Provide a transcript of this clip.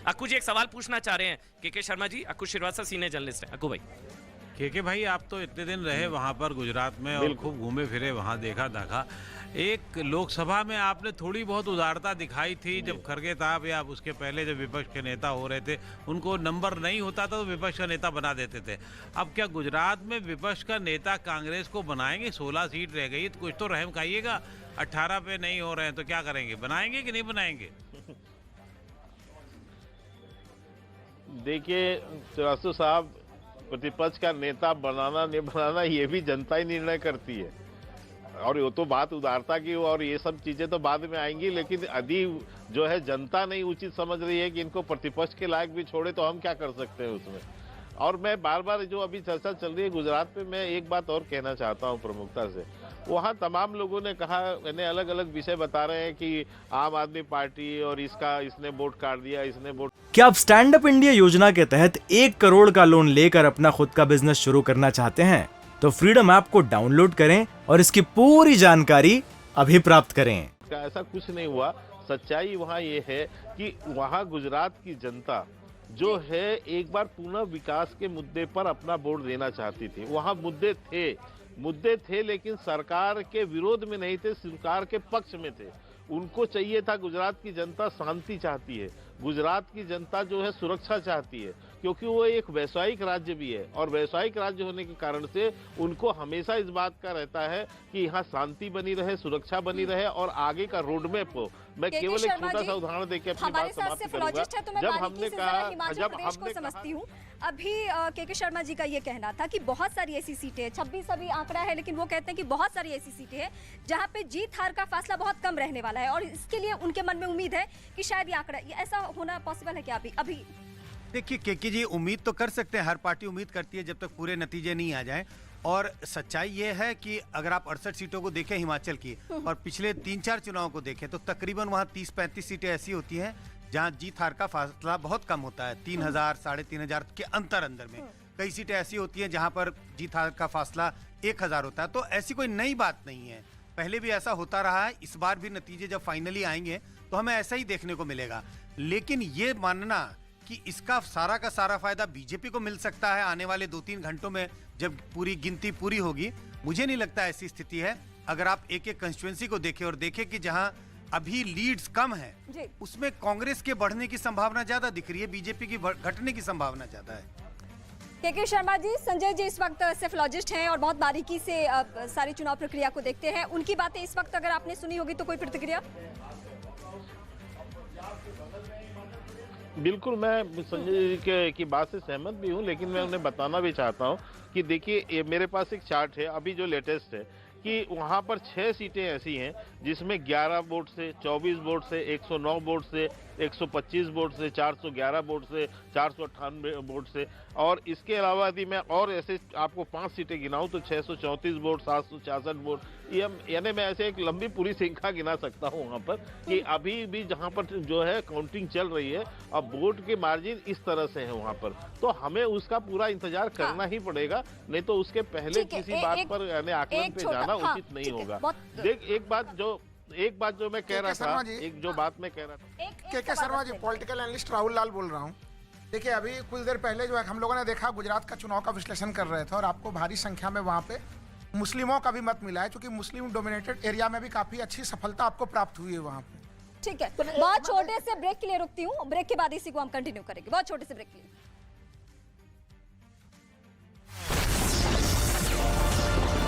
अक्कू जी एक सवाल पूछना चाह रहे हैं के शर्मा जी। अक्कू श्रीवास्तव सीनियर जर्नलिस्ट है। अक्कू भाई, के भाई, आप तो इतने दिन रहे वहाँ पर गुजरात में और खूब घूमे फिरे, वहाँ देखा दाखा। एक लोकसभा में आपने थोड़ी बहुत उदारता दिखाई थी जब खरगे साहब या उसके पहले जब विपक्ष के नेता हो रहे थे, उनको नंबर नहीं होता था तो विपक्ष का नेता बना देते थे। अब क्या गुजरात में विपक्ष का नेता कांग्रेस को बनाएंगे? 16 सीट रह गई तो कुछ तो रहम खाइएगा। 18 पे नहीं हो रहे हैं तो क्या करेंगे? बनाएंगे कि नहीं बनाएंगे? देखिए श्रीवास्तव साहब, प्रतिपक्ष का नेता बनाना नहीं बनाना ये भी जनता ही निर्णय करती है, और वो तो बात उदारता की और ये सब चीजें तो बाद में आएंगी, लेकिन यदि जो है जनता नहीं उचित समझ रही है कि इनको प्रतिपक्ष के लायक भी छोड़े तो हम क्या कर सकते हैं उसमें। और मैं बार बार जो अभी चर्चा चल रही है गुजरात में, मैं एक बात और कहना चाहता हूं प्रमुखता से। वहां तमाम लोगों ने कहा, मैंने अलग अलग विषय बता रहे हैं कि आम आदमी पार्टी और इसने वोट काट दिया, इसने वोट। क्या आप स्टैंड अप इंडिया योजना के तहत 1 करोड़ का लोन लेकर अपना खुद का बिजनेस शुरू करना चाहते हैं? तो फ्रीडम ऐप को डाउनलोड करें और इसकी पूरी जानकारी अभी प्राप्त करें। ऐसा कुछ नहीं हुआ। सच्चाई वहाँ ये है कि वहाँ गुजरात की जनता जो है एक बार पुनः विकास के मुद्दे पर अपना वोट देना चाहती थी। वहाँ मुद्दे थे लेकिन सरकार के विरोध में नहीं थे, सरकार के पक्ष में थे। उनको चाहिए था, गुजरात की जनता शांति चाहती है, गुजरात की जनता जो है सुरक्षा चाहती है, क्योंकि वो एक वैश्विक राज्य भी है और वैश्विक राज्य होने के कारण से उनको हमेशा इस बात का रहता है कि यहाँ शांति बनी रहे, सुरक्षा बनी रहे और आगे का रोड मैप हो। मैं केवल एक छोटा सा उदाहरण देकर अपनी बात समाप्त करूंगा। जब हमने कहा, जब हमने समझती हूँ अभी के शर्मा जी का ये कहना था कि बहुत सारी ऐसी सीटें, 26 अभी आंकड़ा है, लेकिन वो कहते हैं कि बहुत सारी ऐसी सीटें हैं जहां पे जीत हार का फासला बहुत कम रहने वाला है और इसके लिए उनके मन में उम्मीद है कि शायद ये आंकड़ा, ये ऐसा होना पॉसिबल है क्या अभी? देखिए केके जी, उम्मीद तो कर सकते हैं, हर पार्टी उम्मीद करती है जब तक पूरे नतीजे नहीं आ जाएं। और सच्चाई ये है कि अगर आप 68 सीटों को देखें हिमाचल की और पिछले 3-4 चुनाव को देखें तो तकरीबन वहां 30-35 सीटें ऐसी होती हैं जहां जीत हार का फासला बहुत कम होता है, 3000 3,500 के अंदर में। कई सीटें ऐसी होती हैं जहां पर जीत हार का फासला 1000 होता है। तो ऐसी कोई नई बात नहीं है, पहले भी ऐसा होता रहा है। इस बार भी नतीजे जब फाइनली आएंगे तो हमें ऐसा ही देखने को मिलेगा। लेकिन ये मानना कि इसका सारा का सारा फायदा बीजेपी को मिल सकता है आने वाले 2-3 घंटों में जब पूरी गिनती पूरी होगी, मुझे नहीं लगता ऐसी स्थिति है। अगर आप एक एक कंस्टिट्यूएंसी को देखें और देखें कि जहां अभी लीड्स कम है उसमें कांग्रेस के बढ़ने की संभावना ज्यादा दिख रही है, बीजेपी की घटने की संभावना ज्यादा है। के शर्मा जी, संजय जी इस वक्त सेफोलॉजिस्ट हैं और बहुत बारीकी से सारी चुनाव प्रक्रिया को देखते हैं। उनकी बातें इस वक्त अगर आपने सुनी होगी तो कोई प्रतिक्रिया? बिल्कुल, मैं संजय जी की बात से सहमत भी हूं, लेकिन मैं उन्हें बताना भी चाहता हूं कि देखिए मेरे पास एक चार्ट है अभी जो लेटेस्ट है कि वहां पर 6 सीटें ऐसी हैं जिसमें 11 वोट से, 24 वोट से, 109 वोट से, 125 वोट से, 411 वोट से, 498 वोट से, और इसके अलावा यदि मैं और ऐसे आपको 5 सीटें गिनाऊं तो 634 वोट, 766 वोट, यानी मैं ऐसे एक लंबी पूरी संख्या गिना सकता हूं वहां पर कि अभी भी जहां पर जो है काउंटिंग चल रही है, अब वोट के मार्जिन इस तरह से है वहां पर, तो हमें उसका पूरा इंतजार करना ही पड़ेगा, नहीं तो उसके पहले किसी बात पर यानी आकलन पे जाना उचित नहीं होगा। देख एक बात जो मैं कह रहा था, एक जो बात मैं कह रहा था, के शर्मा जी, पॉलिटिकल एनालिस्ट राहुल लाल बोल रहा हूँ। देखिए अभी कुछ देर पहले जो है हम लोगों ने देखा, गुजरात का चुनाव का विश्लेषण कर रहे थे और आपको भारी संख्या में वहाँ पे मुस्लिमों का भी मत मिला है, क्योंकि मुस्लिम डोमिनेटेड एरिया में भी काफी अच्छी सफलता आपको प्राप्त हुई है वहाँ पे। ठीक है, बहुत छोटे से ब्रेक के लिए रुकती हूँ, ब्रेक के बाद इसी को हम कंटिन्यू करेंगे, बहुत छोटे से ब्रेक के लिए।